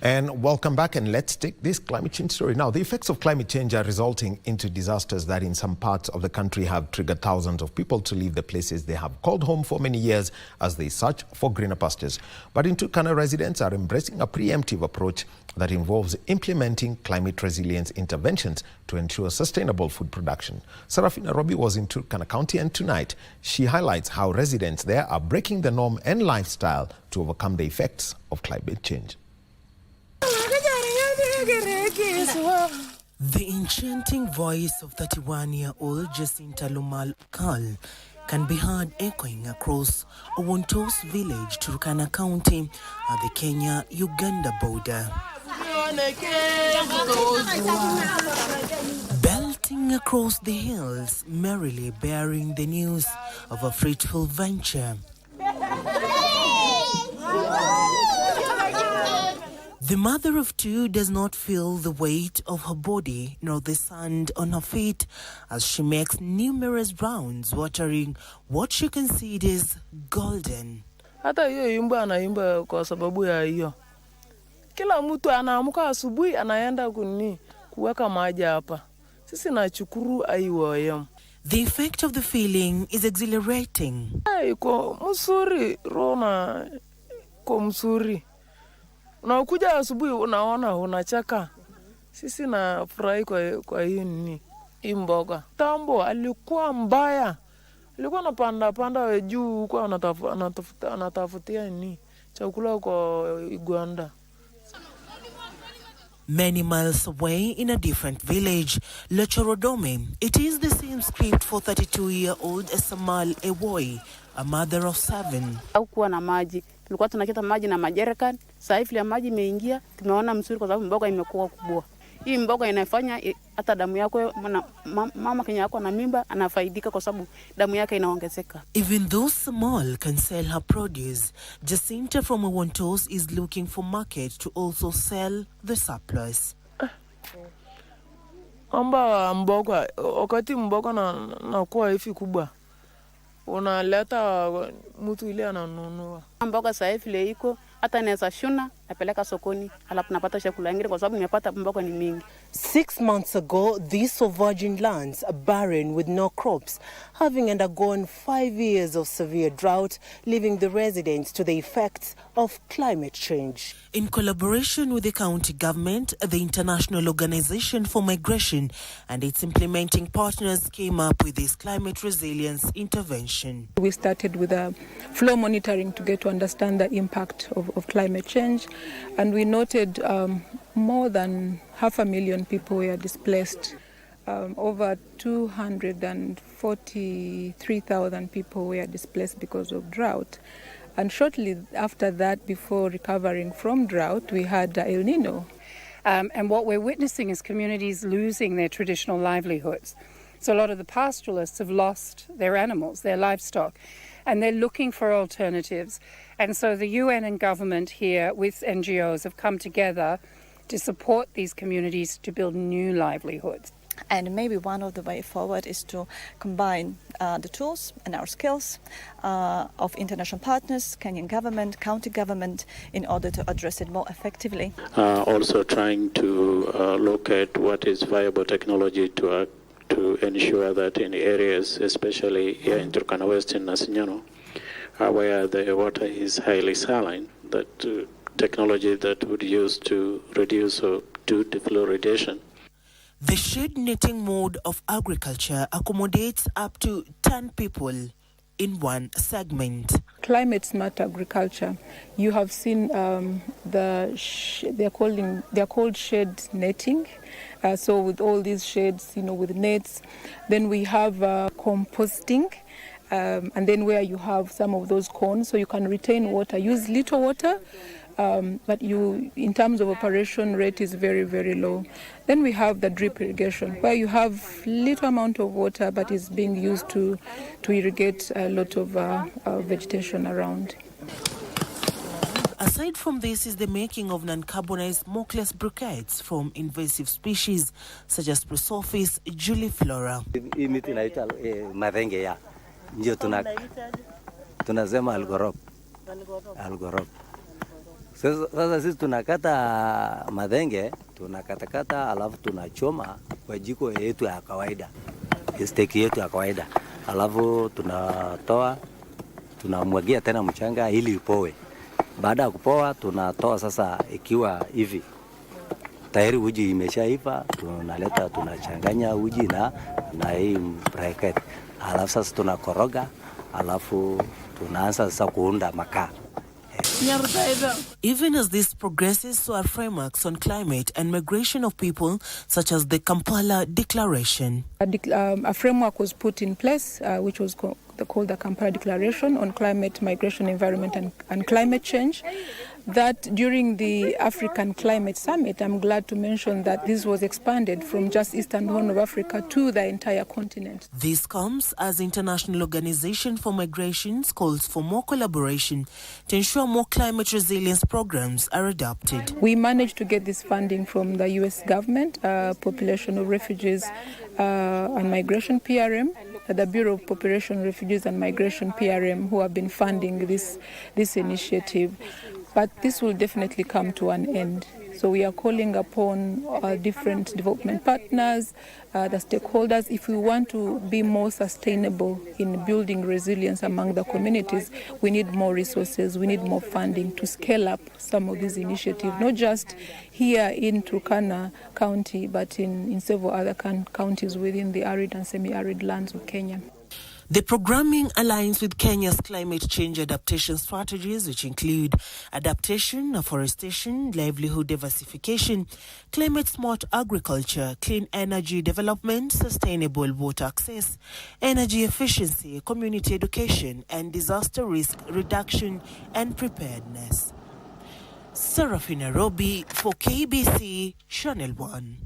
And welcome back, and let's take this climate change story. Now, the effects of climate change are resulting into disasters that in some parts of the country have triggered thousands of people to leave the places they have called home for many years as they search for greener pastures. But in Turkana, residents are embracing a preemptive approach that involves implementing climate resilience interventions to ensure sustainable food production. Sarafina Robi was in Turkana County, and tonight she highlights how residents there are breaking the norm and lifestyle to overcome the effects of climate change. The enchanting voice of 31-year-old Jacinta Lumal Kal can be heard echoing across Owontos village, Turkana County, at the Kenya-Uganda border. Belting across the hills, merrily bearing the news of a fruitful venture. The mother of two does not feel the weight of her body nor the sand on her feet as she makes numerous rounds watering what she considers golden. Hata hiyo imba anaimba kwa sababu ya hiyo. Kila mtu anaamka asubuhi anaenda kuweka maji hapa. Sisi nachukuru aiwoyem. The effect of the feeling is exhilarating. Iko mzuri, rona ko mzuri. Unakuja asubuhi unaona unacheka. Sisi na furahi kwa hii mboga. Tambo alikuwa mbaya. Alikuwa anapanda juu huko anatafutia chakula kwa Uganda. Many miles away in a different village, Lechorodome, it is the same script for 32-year-old Esamal Ewoi, a mother of 7. Hakuwa na maji. Tulikuwa tunakita maji na majerican. Sasa hivi ya maji imeingia, tumeona mzuri kwa sababu mboga imekuwa kubwa. Hii mboga inafanya hata damu yako mama Kenya yako na mimba anafaidika kwa sababu damu yake inaongezeka. Even though Samal can sell her produce, Jacinta from Owontos is looking for market to also sell the surplus. Amba mboga, wakati mboga na kuwa hivi kubwa, unaleta mtu ile ananunua. Mboga sasa hivi ile iko hata naweza shuna napeleka sokoni alafu napata chakula ingine kwa sababu nimepata mboga ni mingi. 6 months ago, these were virgin lands, barren with no crops, having undergone 5 years of severe drought, leaving the residents to the effects of climate change. In collaboration with the county government, the International Organization for Migration and its implementing partners came up with this climate resilience intervention. We started with a flow monitoring to get to understand the impact of climate change, and we noted more than 500,000 people were displaced. Over 243,000 people were displaced because of drought. And shortly after that, before recovering from drought, we had El Nino. And what we're witnessing is communities losing their traditional livelihoods. So a lot of the pastoralists have lost their animals, their livestock, and they're looking for alternatives. And so the UN and government here with NGOs have come together to support these communities to build new livelihoods. And maybe one of the way forward is to combine the tools and our skills of international partners, Kenyan government, county government, in order to address it more effectively. Also trying to look at what is viable technology to ensure that in areas, especially here in Turkana West in Nasinyano, where the water is highly saline, that technology that would use to reduce or do defluoridation. The shade netting mode of agriculture accommodates up to 10 people in one segment. Climate smart agriculture. You have seen they're called shade netting. So with all these shades, with nets, then we have composting. And then where you have some of those cones, so you can retain water, use little water, but in terms of operation rate is very, very low. Then we have the drip irrigation, where you have little amount of water, but is being used to irrigate a lot of vegetation around. Aside from this is the making of non-carbonized smokeless briquettes from invasive species such as Prosophis juliflora. Hii miti inaitwa marenge ya ndio tunasema algorop. Sasa sisi tunakata madhenge, tunakatakata alafu tunachoma kwa jiko yetu ya kawaida. Steki yetu ya kawaida. Alafu tunatoa, tunamwagia tena mchanga ili ipoe. Baada ya kupoa tunatoa sasa ikiwa hivi. Tayari uji imeshaiva, tunaleta tunachanganya uji na hii bracket. Alafu sasa tunakoroga, alafu tunaanza sasa kuunda makaa. Even as this progresses, so are frameworks on climate and migration of people, such as the Kampala Declaration. A framework was put in place, which was called the Kampala Declaration on Climate, Migration, Environment and Climate Change. That during the African Climate Summit, I'm glad to mention that this was expanded from just Eastern Horn of Africa to the entire continent. This comes as International Organization for Migrations calls for more collaboration to ensure more climate resilience programs are adopted. We managed to get this funding from the US government, Population of Refugees and Migration PRM, the Bureau of Population, Refugees and Migration PRM, who have been funding this initiative. But this will definitely come to an end. So we are calling upon different development partners, the stakeholders. If we want to be more sustainable in building resilience among the communities, we need more resources, we need more funding to scale up some of these initiatives, not just here in Turkana County, but in several other counties within the arid and semi-arid lands of Kenya. The programming aligns with Kenya's climate change adaptation strategies, which include adaptation, afforestation, livelihood diversification, climate-smart agriculture, clean energy development, sustainable water access, energy efficiency, community education, and disaster risk reduction and preparedness. Serafina Robi for KBC Channel 1.